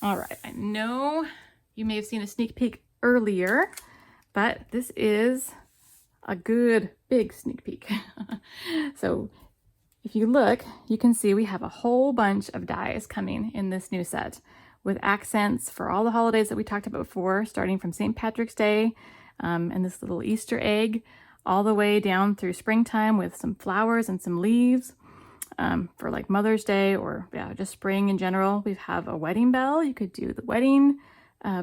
All right, I know you may have seen a sneak peek earlier, but this is a good big sneak peek. So if you look, you can see we have a whole bunch of dies coming in this new set with accents for all the holidays that we talked about before, starting from St. Patrick's Day and this little Easter egg, all the way down through springtime with some flowers and some leaves. For like Mother's Day or just spring in general. We have a wedding bell. You could do the wedding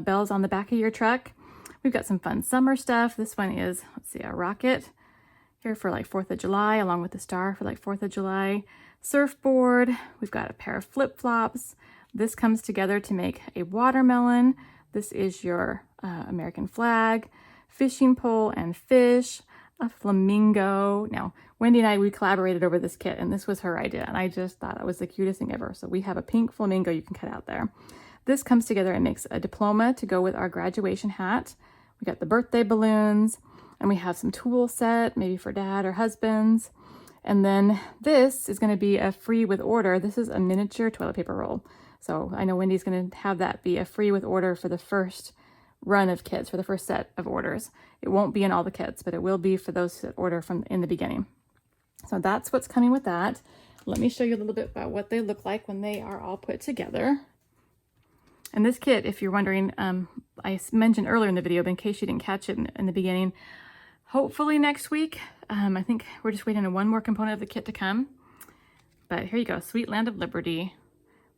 bells on the back of your truck. We've got some fun summer stuff. This one is, let's see, a rocket here for like 4th of July, along with the star for like 4th of July. Surfboard. We've got a pair of flip-flops. This comes together to make a watermelon. This is your American flag, fishing pole and fish, a flamingo. Now, Wendy and I, we collaborated over this kit, and this was her idea, and I just thought it was the cutest thing ever. So we have a pink flamingo you can cut out there. This comes together and makes a diploma to go with our graduation hat. We got the birthday balloons, and we have some tool set, maybe for dad or husbands. And then this is going to be a free with order. This is a miniature toilet paper roll. So I know Wendy's going to have that be a free with order for the first run of kits, for the first set of orders. It won't be in all the kits, but it will be for those that order from in the beginning. So that's what's coming with that. Let me show you a little bit about what they look like when they are all put together. And this kit, if you're wondering, I mentioned earlier in the video, but in case you didn't catch it in the beginning, hopefully next week. I think we're just waiting on one more component of the kit to come. But here you go, Sweet Land of Liberty.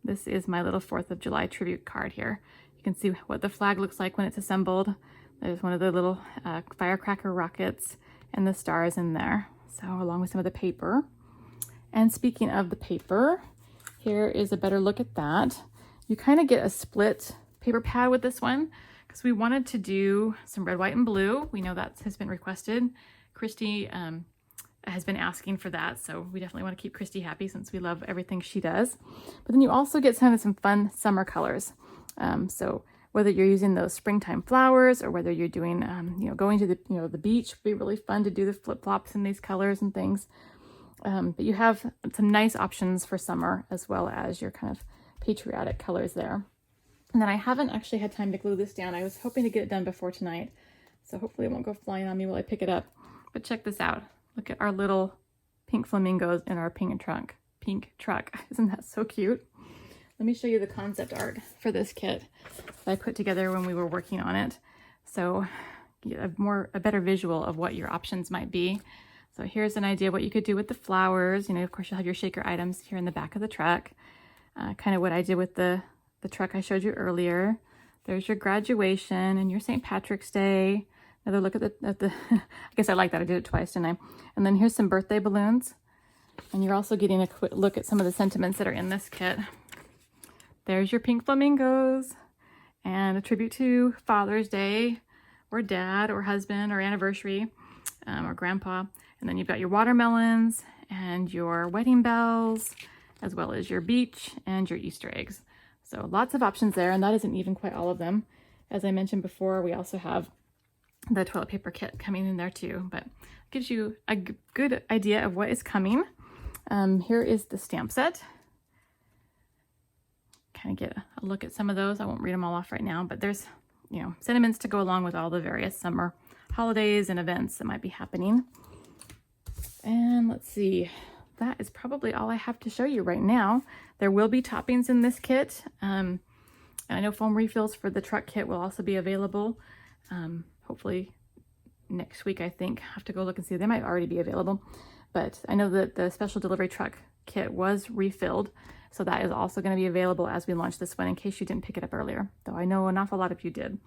This is my little 4th of July tribute card here. You can see what the flag looks like when it's assembled. There's one of the little firecracker rockets and the stars in there. So along with some of the paper. And speaking of the paper, here is a better look at that. You kind of get a split paper pad with this one because we wanted to do some red, white, and blue. We know that has been requested. Christy has been asking for that, so we definitely want to keep Christy happy since we love everything she does. But then you also get some fun summer colors. So whether you're using those springtime flowers or whether you're doing, going to the, the beach, would be really fun to do the flip-flops in these colors and things. But you have some nice options for summer as well as your kind of patriotic colors there. And then I haven't actually had time to glue this down. I was hoping to get it done before tonight. So hopefully it won't go flying on me while I pick it up. But check this out. Look at our little pink flamingos in our pink truck. Isn't that so cute? Let me show you the concept art for this kit that I put together when we were working on it. So you get a better visual of what your options might be. So here's an idea of what you could do with the flowers. Of course, you'll have your shaker items here in the back of the truck. Kind of what I did with the truck I showed you earlier. There's your graduation and your St. Patrick's Day. Another look at the I guess I like that. I did it twice, didn't I? And then here's some birthday balloons. And you're also getting a quick look at some of the sentiments that are in this kit. There's your pink flamingos and a tribute to Father's Day or dad or husband or anniversary or grandpa. And then you've got your watermelons and your wedding bells, as well as your beach and your Easter eggs. So lots of options there, and that isn't even quite all of them. As I mentioned before, we also have the toilet paper kit coming in there too, but gives you a good idea of what is coming. Here is the stamp set. Kind of get a look at some of those. I won't read them all off right now, but there's, sentiments to go along with all the various summer holidays and events that might be happening. And let's see, that is probably all I have to show you right now. There will be toppings in this kit. And I know foam refills for the truck kit will also be available. Hopefully next week, I think. I have to go look and see. They might already be available. But I know that the special delivery truck kit was refilled. So that is also going to be available as we launch this one in case you didn't pick it up earlier. Though I know an awful lot of you did.